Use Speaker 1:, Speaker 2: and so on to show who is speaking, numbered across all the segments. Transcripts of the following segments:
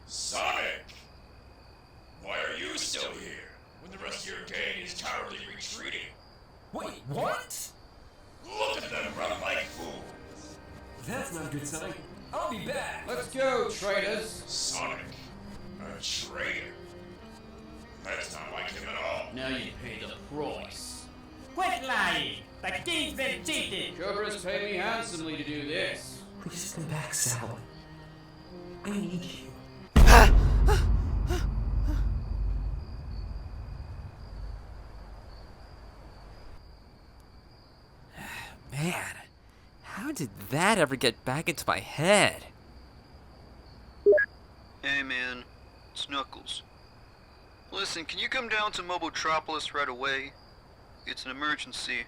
Speaker 1: Sonic! Why are you still here, when the rest of your gang is cowardly retreating?
Speaker 2: Wait, what?
Speaker 1: Look at them run like fools!
Speaker 2: That's not a good sign. I'll be back.
Speaker 3: Let's go, traitors!
Speaker 1: Sonic, a traitor? That's not like him at all.
Speaker 3: Now you pay the price.
Speaker 4: Quit lying! The king's been cheated!
Speaker 3: Cobra's paid me handsomely to do this.
Speaker 2: Please come back, Sally. I need you.
Speaker 5: Man, how did that ever get back into my head?
Speaker 6: Hey man, it's Knuckles. Listen, can you come down to Mobotropolis right away? It's an emergency.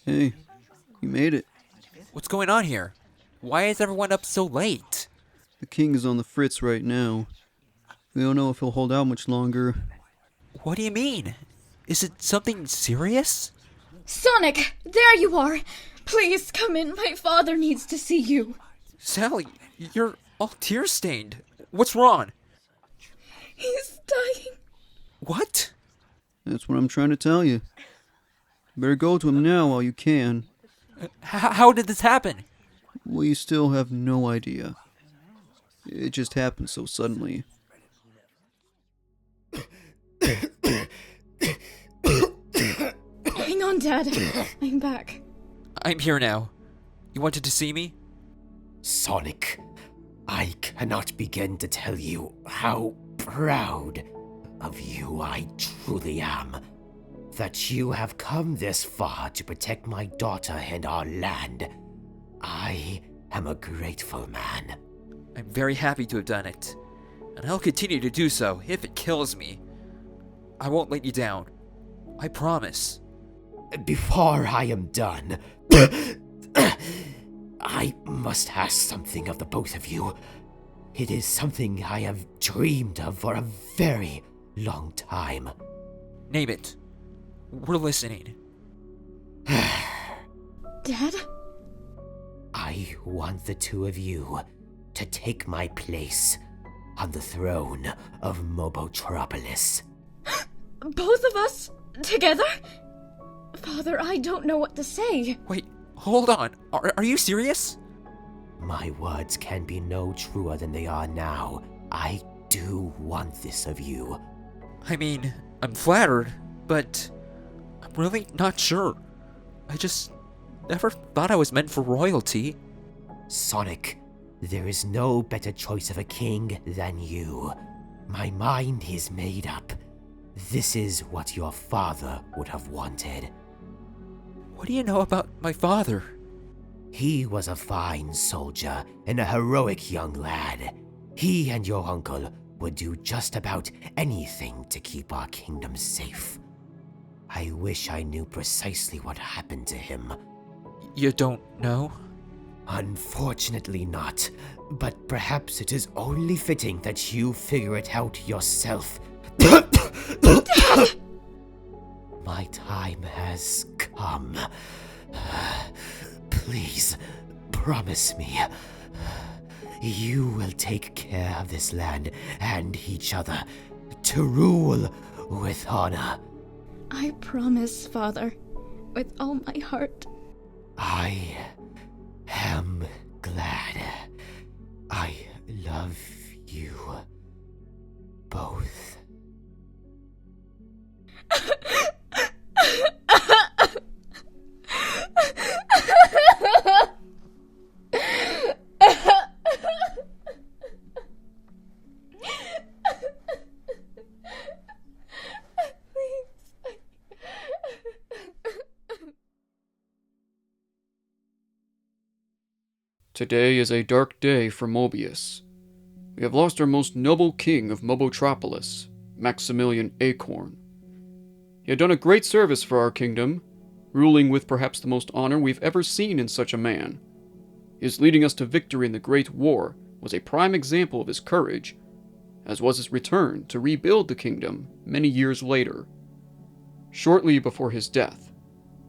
Speaker 7: Hey, you made it.
Speaker 5: What's going on here? Why is everyone up so late?
Speaker 7: The king is on the fritz right now. We don't know if he'll hold out much longer.
Speaker 5: What do you mean? Is it something serious?
Speaker 8: Sonic, there you are. Please come in. My father needs to see you.
Speaker 5: Sally, you're all tear-stained. What's wrong?
Speaker 8: He's dying.
Speaker 5: What?
Speaker 7: That's what I'm trying to tell you. Better go to him now while you can.
Speaker 5: How did this happen?
Speaker 7: We still have no idea. It just happened so suddenly.
Speaker 8: Hang on, Dad. I'm back.
Speaker 5: I'm here now. You wanted to see me?
Speaker 9: Sonic, I cannot begin to tell you how proud of you I truly am. That you have come this far to protect my daughter and our land. I am a grateful man.
Speaker 5: I'm very happy to have done it. And I'll continue to do so if it kills me. I won't let you down. I promise.
Speaker 9: Before I am done, I must ask something of the both of you. It is something I have dreamed of for a very long time.
Speaker 5: Name it. We're listening.
Speaker 8: Dad?
Speaker 9: I want the two of you to take my place on the throne of Mobotropolis.
Speaker 8: Both of us? Together? Father, I don't know what to say.
Speaker 5: Wait, hold on. Are you serious?
Speaker 9: My words can be no truer than they are now. I do want this of you.
Speaker 5: I mean, I'm flattered, but I'm really not sure. I just never thought I was meant for royalty.
Speaker 9: Sonic, there is no better choice of a king than you. My mind is made up. This is what your father would have wanted.
Speaker 5: What do you know about my father?
Speaker 9: He was a fine soldier and a heroic young lad. He and your uncle would do just about anything to keep our kingdom safe. I wish I knew precisely what happened to him.
Speaker 5: You don't know?
Speaker 9: Unfortunately not, but perhaps it is only fitting that you figure it out yourself. My time has come. Please, promise me. You will take care of this land and each other, to rule with honor.
Speaker 8: I promise, Father, with all my heart.
Speaker 9: I am glad. I love you both.
Speaker 7: Today is a dark day for Mobius. We have lost our most noble king of Mobotropolis, Maximillian Acorn. He had done a great service for our kingdom, ruling with perhaps the most honor we've ever seen in such a man. His leading us to victory in the Great War was a prime example of his courage, as was his return to rebuild the kingdom many years later. Shortly before his death,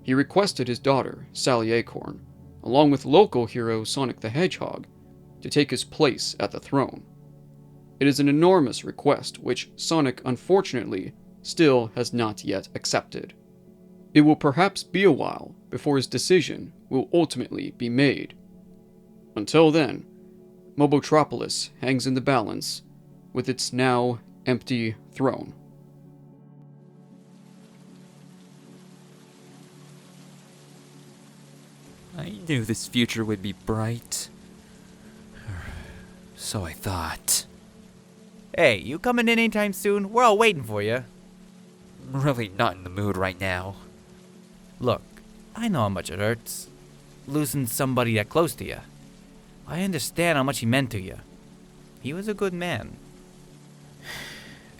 Speaker 7: he requested his daughter, Sally Acorn, along with local hero Sonic the Hedgehog, to take his place at the throne. It is an enormous request which Sonic, unfortunately, still has not yet accepted. It will perhaps be a while before his decision will ultimately be made. Until then, Mobotropolis hangs in the balance with its now empty throne.
Speaker 5: I knew this future would be bright. So I thought.
Speaker 10: Hey, you coming in anytime soon? We're all waiting for you.
Speaker 5: I'm really not in the mood right now.
Speaker 10: Look, I know how much it hurts. Losing somebody that close to you. I understand how much he meant to you. He was a good man.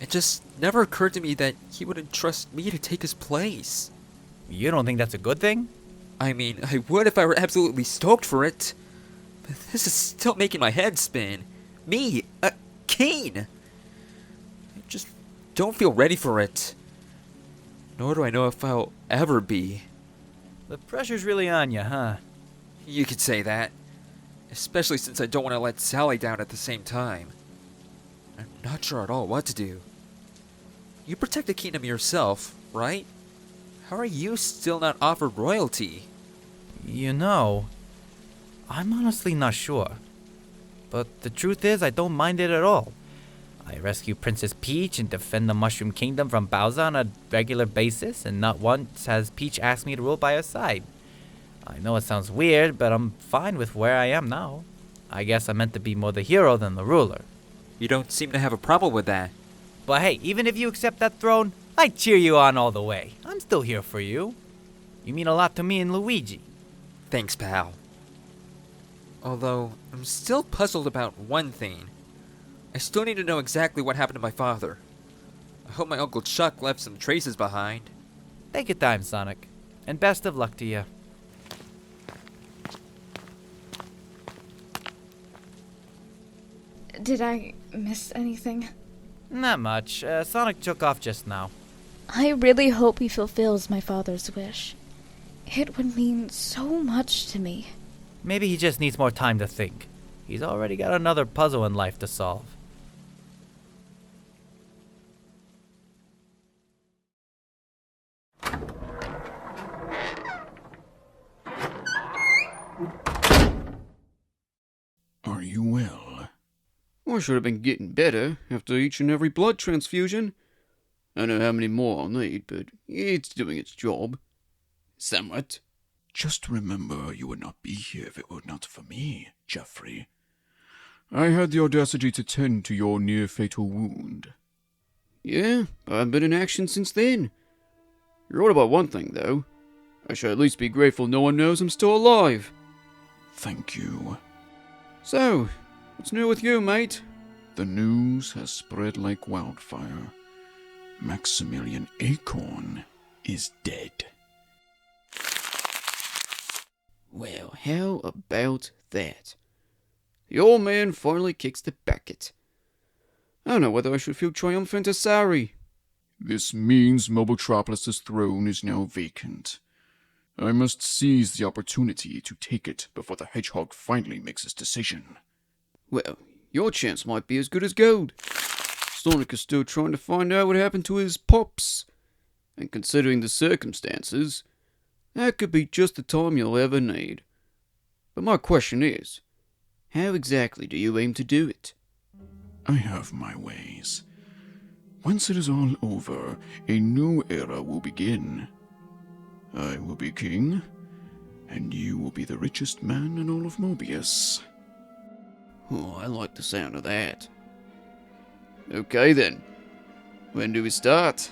Speaker 5: It just never occurred to me that he would entrust me to take his place.
Speaker 10: You don't think that's a good thing?
Speaker 5: I mean, I would if I were absolutely stoked for it. But this is still making my head spin. Me, a king! I just don't feel ready for it. Nor do I know if I'll ever be.
Speaker 10: The pressure's really on you, huh?
Speaker 5: You could say that. Especially since I don't want to let Sally down at the same time. I'm not sure at all what to do. You protect the kingdom yourself, right? How are you still not offered royalty?
Speaker 10: You know, I'm honestly not sure. But the truth is, I don't mind it at all. I rescue Princess Peach and defend the Mushroom Kingdom from Bowser on a regular basis, and not once has Peach asked me to rule by her side. I know it sounds weird, but I'm fine with where I am now. I guess I'm meant to be more the hero than the ruler.
Speaker 5: You don't seem to have a problem with that.
Speaker 10: But hey, even if you accept that throne, I cheer you on all the way. I'm still here for you. You mean a lot to me and Luigi.
Speaker 5: Thanks, pal. Although, I'm still puzzled about one thing. I still need to know exactly what happened to my father. I hope my Uncle Chuck left some traces behind.
Speaker 10: Take your time, Sonic. And best of luck to you.
Speaker 8: Did I miss anything?
Speaker 10: Not much. Sonic took off just now.
Speaker 8: I really hope he fulfills my father's wish. It would mean so much to me.
Speaker 10: Maybe he just needs more time to think. He's already got another puzzle in life to solve.
Speaker 11: Are you well?
Speaker 7: I should have been getting better after each and every blood transfusion. I don't know how many more I'll need, but it's doing its job. Somewhat.
Speaker 11: Just remember you would not be here if it were not for me, Geoffrey. I had the audacity to tend to your near-fatal wound.
Speaker 7: Yeah, I've been in action since then. You're right about one thing, though. I should at least be grateful no one knows I'm still alive.
Speaker 11: Thank you.
Speaker 7: So, what's new with you, mate?
Speaker 11: The news has spread like wildfire. Maximillian Acorn is dead.
Speaker 7: Well, how about that? The old man finally kicks the bucket. I don't know whether I should feel triumphant or sorry.
Speaker 11: This means Mobotropolis' throne is now vacant. I must seize the opportunity to take it before the Hedgehog finally makes his decision.
Speaker 7: Well, your chance might be as good as gold. Sonic is still trying to find out what happened to his pops. And considering the circumstances, that could be just the time you'll ever need. But my question is, how exactly do you aim to do it?
Speaker 11: I have my ways. Once it is all over, a new era will begin. I will be king, and you will be the richest man in all of Mobius.
Speaker 7: Oh, I like the sound of that. Okay then. When do we start?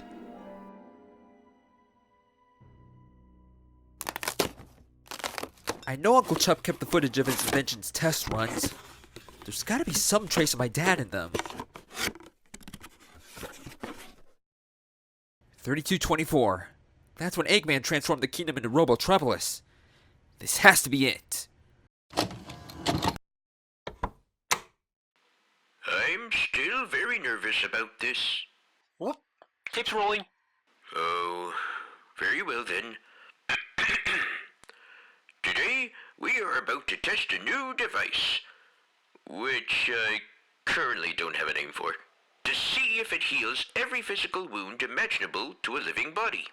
Speaker 5: I know Uncle Chuck kept the footage of his invention's test runs. There's gotta be some trace of my dad in them. 3224. That's when Eggman transformed the kingdom into Mobotropolis. This has to be it.
Speaker 12: I'm still very nervous about this.
Speaker 1: Whoop. Keeps rolling.
Speaker 12: Oh, Very well then. Today, we are about to test a new device, which I currently don't have a name for, to see if it heals every physical wound imaginable to a living body.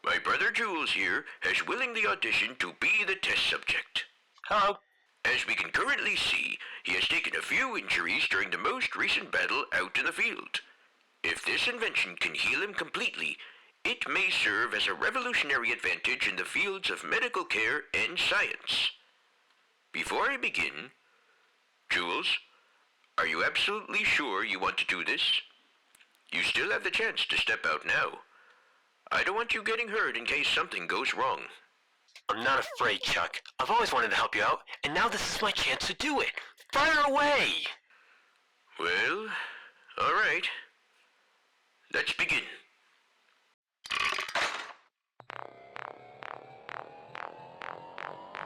Speaker 12: My brother Jules here has willingly auditioned to be the test subject.
Speaker 9: Hello.
Speaker 12: As we can currently see, he has taken a few injuries during the most recent battle out in the field. If this invention can heal him completely, it may serve as a revolutionary advantage in the fields of medical care and science. Before I begin, Jules, are you absolutely sure you want to do this? You still have the chance to step out now. I don't want you getting hurt in case something goes wrong.
Speaker 9: I'm not afraid, Chuck. I've always wanted to help you out, and now this is my chance to do it. Fire away!
Speaker 12: Well, all right. Let's begin.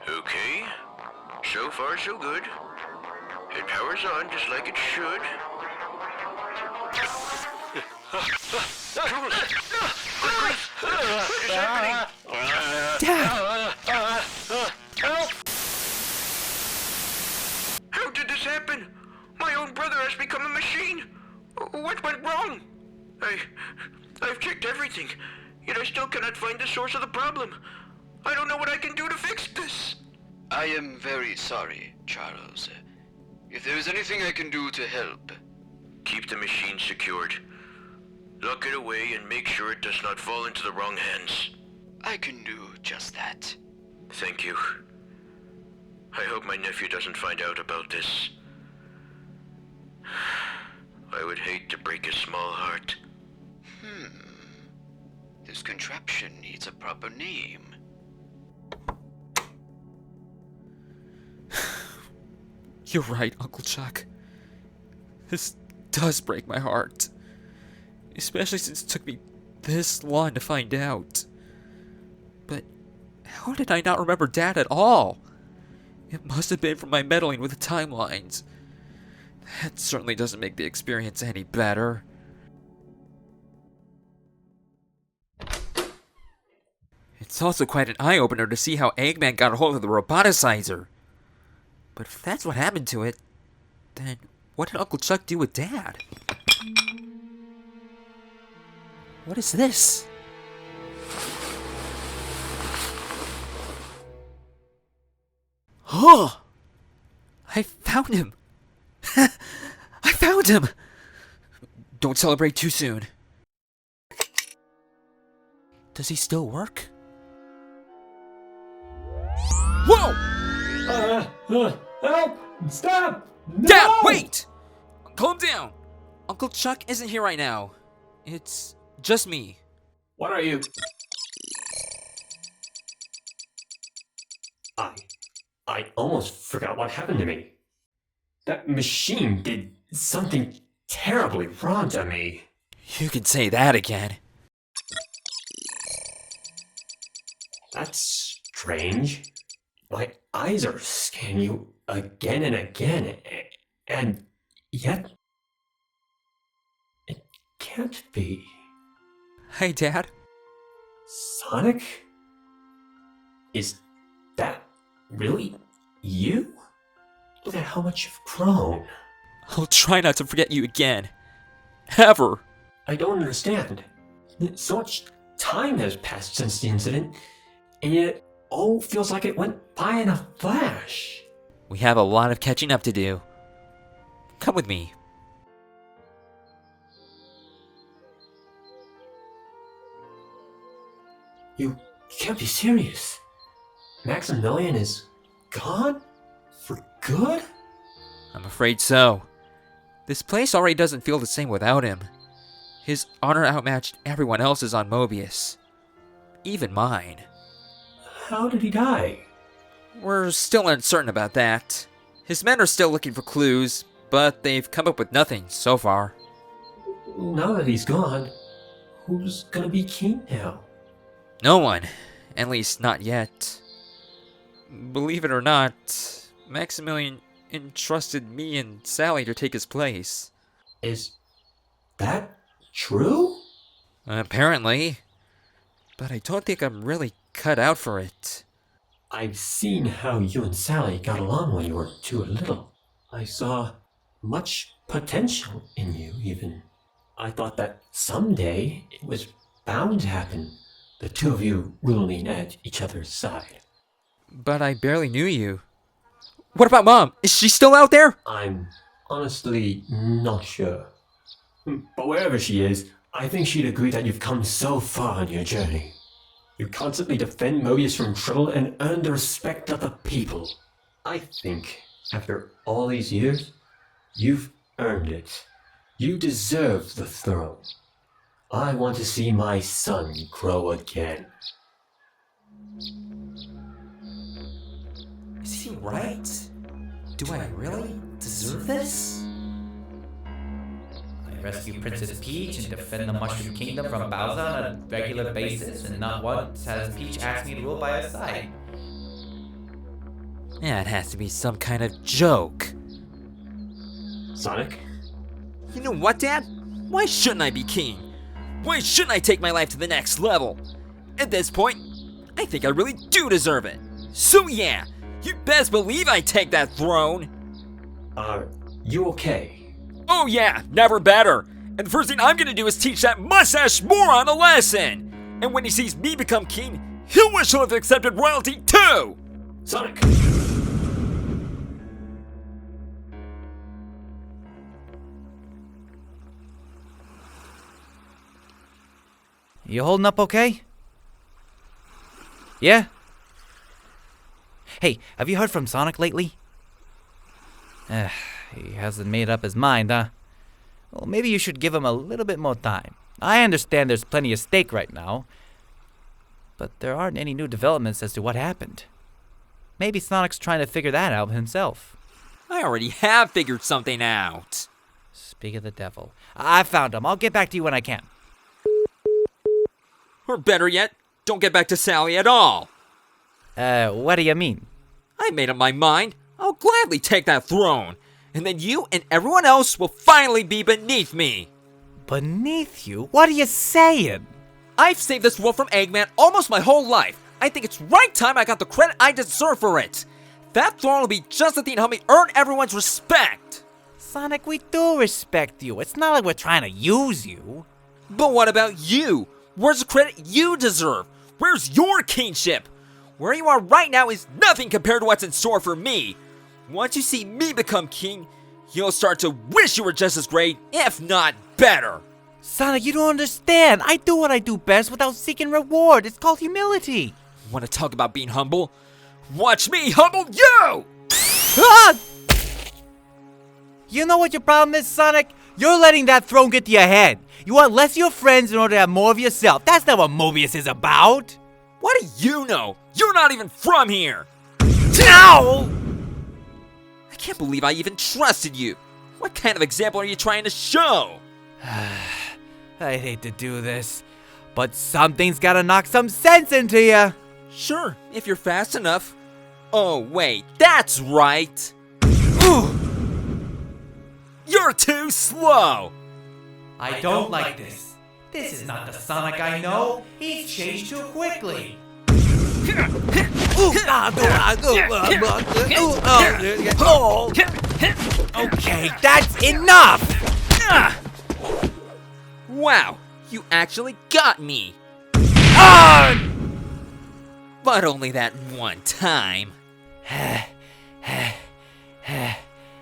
Speaker 12: Okay, so far so good. It powers on just like it should. Jules! Quickly! What is happening?
Speaker 5: Dad!
Speaker 9: Help!
Speaker 12: How did this happen? My own brother has become a machine. What went wrong? I've checked everything, yet I still cannot find the source of the problem. I don't know what I can do to fix this.
Speaker 6: I am very sorry, Charles. If there is anything I can do to help...
Speaker 12: Keep the machine secured. Lock it away and make sure it does not fall into the wrong hands.
Speaker 6: I can do just that.
Speaker 12: Thank you. I hope my nephew doesn't find out about this. I would hate to break his small heart.
Speaker 6: This contraption needs a proper name.
Speaker 5: You're right, Uncle Chuck. This does break my heart. Especially since it took me this long to find out. But how did I not remember Dad at all? It must have been from my meddling with the timelines. That certainly doesn't make the experience any better. It's also quite an eye-opener to see how Eggman got a hold of the roboticizer. But if that's what happened to it, then what did Uncle Chuck do with Dad? What is this? Oh! I found him! I found him! Don't celebrate too soon. Does he still work? Whoa!
Speaker 13: Help! Stop! No!
Speaker 5: Dad, wait! Calm down! Uncle Chuck isn't here right now. It's just me.
Speaker 13: What are you? I almost forgot what happened to me. That machine did something terribly wrong to me.
Speaker 5: You can say that again.
Speaker 13: That's strange. My eyes are scanning you again and again, and yet it can't be.
Speaker 5: Hey, Dad.
Speaker 13: Sonic? Is that really you? Look at how much you've grown.
Speaker 5: I'll try not to forget you again. Ever.
Speaker 13: I don't understand. So much time has passed since the incident, and yet it all feels like it went by in a flash.
Speaker 5: We have a lot of catching up to do. Come with me.
Speaker 13: You can't be serious. Maximillian is gone? For good?
Speaker 5: I'm afraid so. This place already doesn't feel the same without him. His honor outmatched everyone else's on Mobius. Even mine.
Speaker 13: How did he die?
Speaker 5: We're still uncertain about that. His men are still looking for clues, but they've come up with nothing so far.
Speaker 13: Now that he's gone, who's gonna be king now?
Speaker 5: No one. At least not yet. Believe it or not, Maximillian entrusted me and Sally to take his place.
Speaker 13: Is that true?
Speaker 5: Apparently. but I don't think I'm really cut out for it.
Speaker 13: I've seen how you and Sally got along when you were too little. I saw much potential in you, even. I thought that someday it was bound to happen, the two of you ruling at each other's side.
Speaker 5: But I barely knew you. What about Mom? Is she still out there?
Speaker 13: I'm honestly not sure. But wherever she is, I think she'd agree that you've come so far on your journey. You constantly defend Mobius from trouble and earn the respect of the people. I think, after all these years, you've earned it. You deserve the throne. I want to see my son grow again.
Speaker 2: Is he right? Do I really deserve this?
Speaker 10: I rescue Princess Peach and defend the Mushroom Kingdom from Bowser on a regular basis, and not once has Peach asked me to rule by her side.
Speaker 5: Yeah, it has to be some kind of joke.
Speaker 13: Sonic?
Speaker 5: You know what, Dad? Why shouldn't I be king? Why shouldn't I take my life to the next level? At this point, I think I really do deserve it. So yeah, you best believe I take that throne.
Speaker 13: Are you okay?
Speaker 5: Oh yeah, never better. And the first thing I'm gonna do is teach that mustache moron a lesson. And when he sees me become king, he'll wish he'll have accepted royalty too.
Speaker 13: Sonic!
Speaker 10: You holding up okay? Yeah? Hey, have you heard from Sonic lately? He hasn't made up his mind, huh? Well, maybe you should give him a little bit more time. I understand there's plenty at stake right now, but there aren't any new developments as to what happened. Maybe Sonic's trying to figure that out himself.
Speaker 5: I already have figured something out.
Speaker 10: Speak of the devil. I found him. I'll get back to you when I can.
Speaker 5: Or better yet, don't get back to Sally at all.
Speaker 10: What do you mean?
Speaker 5: I made up my mind. I'll gladly take that throne. And then you and everyone else will finally be beneath me.
Speaker 10: Beneath you? What are you saying?
Speaker 5: I've saved this world from Eggman almost my whole life. I think it's right time I got the credit I deserve for it. That throne will be just the thing to help me earn everyone's respect.
Speaker 10: Sonic, we do respect you. It's not like we're trying to use you.
Speaker 5: But what about you? Where's the credit you deserve? Where's your kingship? Where you are right now is nothing compared to what's in store for me. Once you see me become king, you'll start to wish you were just as great, if not better.
Speaker 10: Sonic, you don't understand. I do what I do best without seeking reward. It's called humility.
Speaker 5: Want to talk about being humble? Watch me humble you!
Speaker 10: Ah! You know what your problem is, Sonic? You're letting that throne get to your head. You want less of your friends in order to have more of yourself. That's not what Mobius is about.
Speaker 5: What do you know? You're not even from here.
Speaker 10: Ow!
Speaker 5: I can't believe I even trusted you. What kind of example are you trying to show?
Speaker 10: I hate to do this, but something's gotta knock some sense into you.
Speaker 5: Sure, if you're fast enough. Oh, wait, that's right. You're too slow.
Speaker 10: I don't like this. This is not the Sonic I know. He's changed too quickly. Okay, that's enough!
Speaker 5: Wow, you actually got me. But only that one time.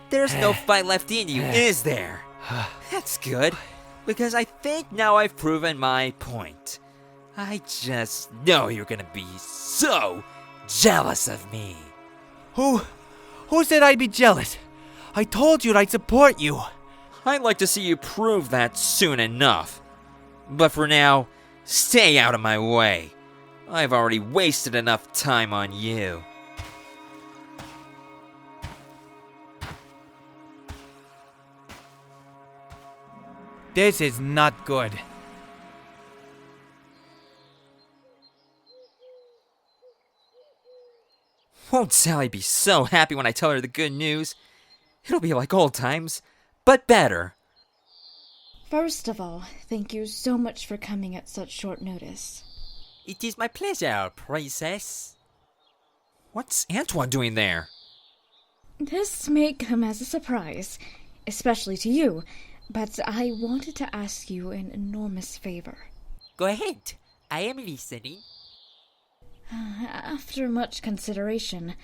Speaker 5: There's no fight left in you, is there? That's good, because I think now I've proven my point. I just know you're gonna be so jealous of me.
Speaker 10: Who said I'd be jealous? I told you I'd support you.
Speaker 5: I'd like to see you prove that soon enough. But for now, stay out of my way. I've already wasted enough time on you.
Speaker 10: This is not good.
Speaker 5: Won't Sally be so happy when I tell her the good news? It'll be like old times, but better.
Speaker 8: First of all, thank you so much for coming at such short notice.
Speaker 5: It is my pleasure, princess. What's Antoine doing there?
Speaker 8: This may come as a surprise, especially to you, but I wanted to ask you an enormous favor.
Speaker 5: Go ahead. I am listening.
Speaker 8: After much consideration,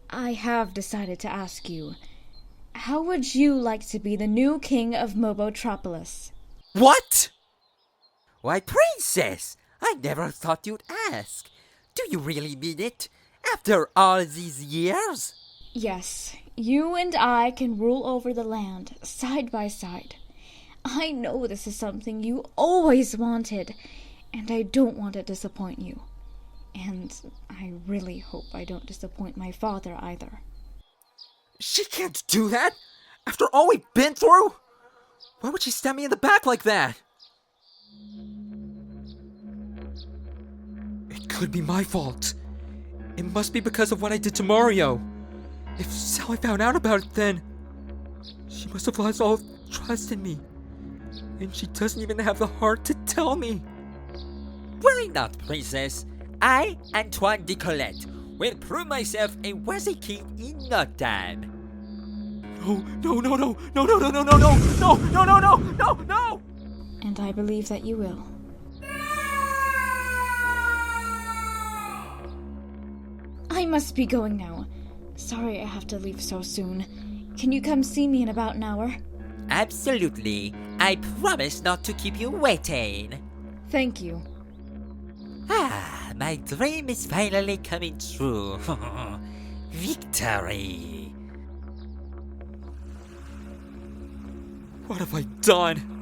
Speaker 8: I have decided to ask you, how would you like to be the new king of Mobotropolis?
Speaker 5: What? Why, princess, I never thought you'd ask. Do you really mean it? After all these years?
Speaker 8: Yes, you and I can rule over the land, side by side. I know this is something you always wanted, and I don't want to disappoint you. And I really hope I don't disappoint my father either.
Speaker 5: She can't do that! After all we've been through? Why would she stab me in the back like that? It could be my fault. It must be because of what I did to Mario. If Sally found out about it then, she must have lost all trust in me. And she doesn't even have the heart to tell me. Worry not, princess. I, Antoine de Colette, will prove myself a worthy king in no time. No!
Speaker 8: And I believe that you will. I must be going now. Sorry I have to leave so soon. Can you come see me in about an hour?
Speaker 5: Absolutely. I promise not to keep you waiting.
Speaker 8: Thank you.
Speaker 5: Ah, my dream is finally coming true. Victory. What have I done?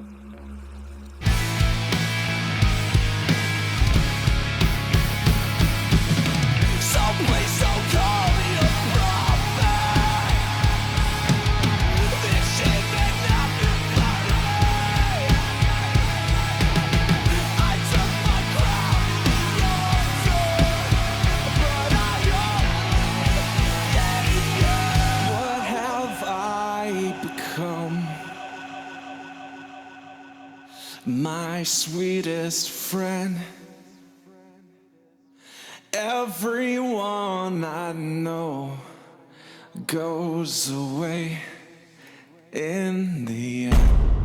Speaker 14: My sweetest friend, everyone I know goes away in the end.